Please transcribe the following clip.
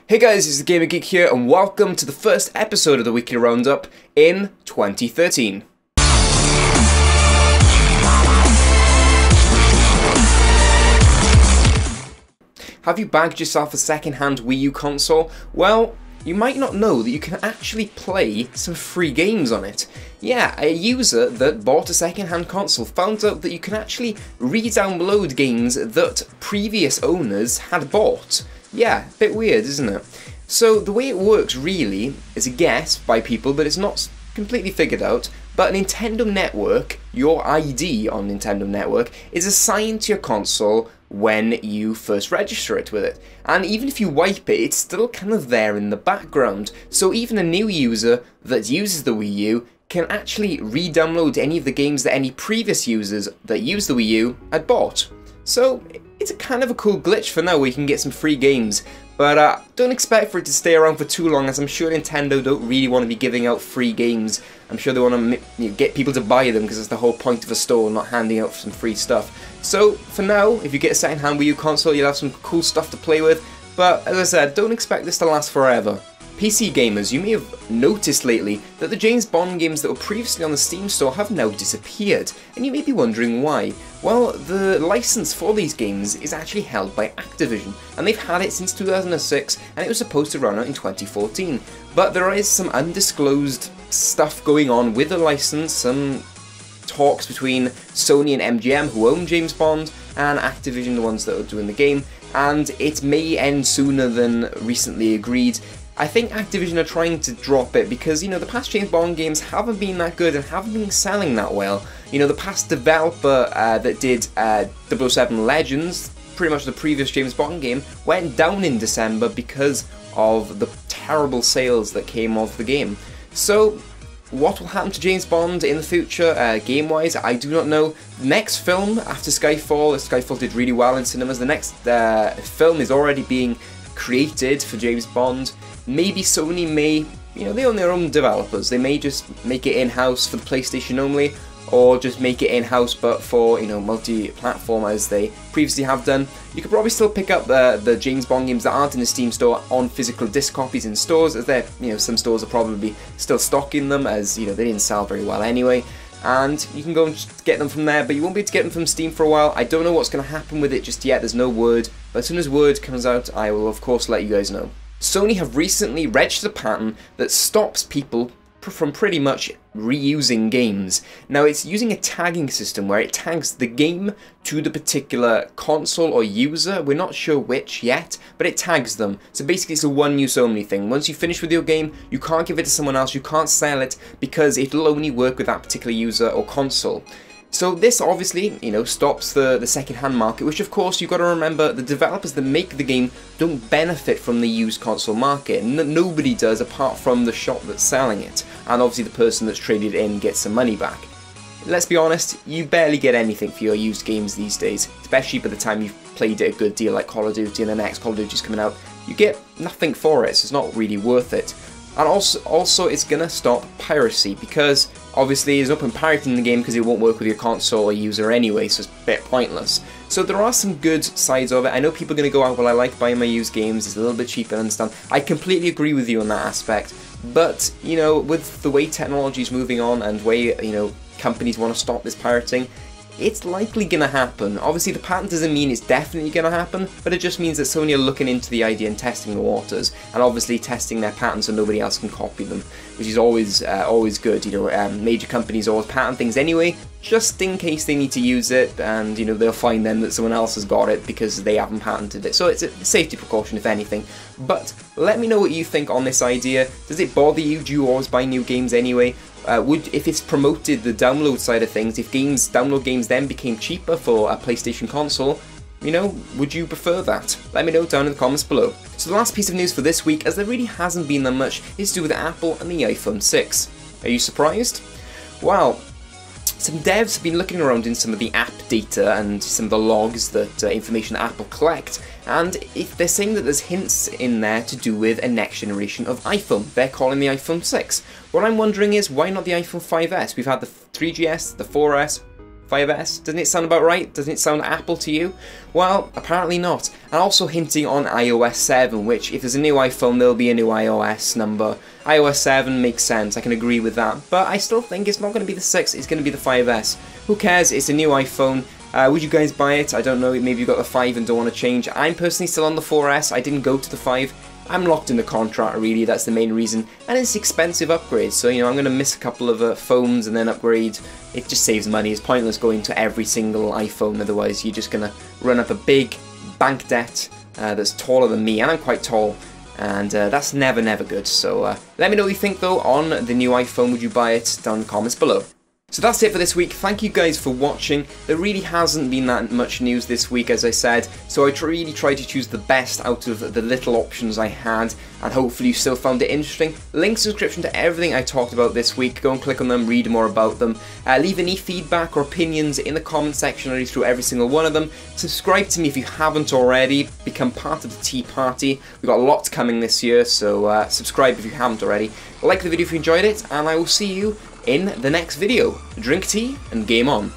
Hey guys, it's the Gamer Geek here, and welcome to the first episode of the Weekly Roundup in 2013. Have you bagged yourself a second-hand Wii U console? Well, you might not know that you can actually play some free games on it. Yeah, a user that bought a second-hand console found out that you can actually re-download games that previous owners had bought. Yeah, a bit weird, isn't it? So the way it works really is a guess by people, but it's not completely figured out. But Nintendo Network, your ID on Nintendo Network, is assigned to your console when you first register it with it. And even if you wipe it, it's still kind of there in the background. So even a new user that uses the Wii U can actually re-download any of the games that any previous users that used the Wii U had bought. So it's a kind of a cool glitch for now where you can get some free games. But don't expect for it to stay around for too long, as I'm sure Nintendo don't really want to be giving out free games. I'm sure they want to get people to buy them, because that's the whole point of a store, not handing out some free stuff. So for now, if you get a second-hand Wii U console, you'll have some cool stuff to play with. But as I said, don't expect this to last forever. PC gamers, you may have noticed lately that the James Bond games that were previously on the Steam store have now disappeared, and you may be wondering why. Well, the license for these games is actually held by Activision, and they've had it since 2006, and it was supposed to run out in 2014. But there is some undisclosed stuff going on with the license, some talks between Sony and MGM, who own James Bond, and Activision, the ones that are doing the game, and it may end sooner than recently agreed. I think Activision are trying to drop it because, you know, the past James Bond games haven't been that good and haven't been selling that well. You know, the past developer that did 007 Legends, pretty much the previous James Bond game, went down in December because of the terrible sales that came of the game. So what will happen to James Bond in the future, game-wise, I do not know. Next film after Skyfall did really well in cinemas. The next film is already being created for James Bond. Maybe Sony may, you know, they own their own developers. They may just make it in-house for the PlayStation only, or just make it in-house but for, you know, multi-platform as they previously have done. You could probably still pick up the James Bond games that aren't in the Steam store on physical disc copies in stores, as they're, you know, some stores are probably still stocking them, as, you know, they didn't sell very well anyway. And you can go and just get them from there, but you won't be able to get them from Steam for a while. I don't know what's going to happen with it just yet, there's no word. But as soon as word comes out, I will of course let you guys know. Sony have recently registered a patent that stops people from pretty much reusing games. Now, it's using a tagging system where it tags the game to the particular console or user. We're not sure which yet, but it tags them. So basically it's a one use only thing. Once you finish with your game, you can't give it to someone else, you can't sell it, because it'll only work with that particular user or console. So this obviously, you know, stops the second-hand market, which of course you've got to remember the developers that make the game don't benefit from the used console market. Nobody does apart from the shop that's selling it, and obviously the person that's traded it in gets some money back. Let's be honest, you barely get anything for your used games these days, especially by the time you've played it a good deal like Call of Duty and the next Call of Duty's coming out. You get nothing for it, so it's not really worth it. And also it's going to stop piracy, because obviously there's no point pirating the game because it won't work with your console or user anyway, so it's a bit pointless. So there are some good sides of it. I know people are going to go out, well, I like buying my used games, it's a little bit cheaper, I understand. I completely agree with you on that aspect, but, you know, with the way technology is moving on and way, you know, companies want to stop this pirating, it's likely going to happen. Obviously the patent doesn't mean it's definitely going to happen, but it just means that Sony are looking into the idea and testing the waters, and obviously testing their patents so nobody else can copy them, which is always good. You know, major companies always patent things anyway, just in case they need to use it, and, you know, they'll find then that someone else has got it because they haven't patented it. So it's a safety precaution if anything. But let me know what you think on this idea. Does it bother you? Do you always buy new games anyway? If it's promoted the download side of things, if download games then became cheaper for a PlayStation console, you know, would you prefer that? Let me know down in the comments below. So the last piece of news for this week, as there really hasn't been that much, is to do with Apple and the iPhone 6. Are you surprised? Well, some devs have been looking around in some of the app data and some of the logs that information that Apple collect, and they're saying that there's hints in there to do with a next generation of iPhone. They're calling the iPhone 6. What I'm wondering is, why not the iPhone 5S? We've had the 3GS, the 4S, 5S? Doesn't it sound about right? Doesn't it sound Apple to you? Well, apparently not. And also hinting on iOS 7, which if there's a new iPhone, there'll be a new iOS number. iOS 7 makes sense, I can agree with that. But I still think it's not going to be the 6, it's going to be the 5S. Who cares? It's a new iPhone. Would you guys buy it? I don't know, maybe you got the 5 and don't want to change. I'm personally still on the 4S, I didn't go to the 5. I'm locked in the contract really, that's the main reason. And it's expensive upgrades, so you know, I'm going to miss a couple of phones and then upgrade. It just saves money, it's pointless going to every single iPhone, otherwise you're just going to run up a big bank debt that's taller than me, and I'm quite tall. And that's never good, so let me know what you think though on the new iPhone. Would you buy it? Down in the comments below. So that's it for this week. Thank you guys for watching. There really hasn't been that much news this week, as I said, so I really tried to choose the best out of the little options I had, and hopefully you still found it interesting. Links in the description to everything I talked about this week. Go and click on them, read more about them. Leave any feedback or opinions in the comment section. I read through every single one of them. Subscribe to me if you haven't already. Become part of the Tea Party. We've got lots coming this year, so subscribe if you haven't already. Like the video if you enjoyed it, and I will see you in the next video. Drink tea and game on.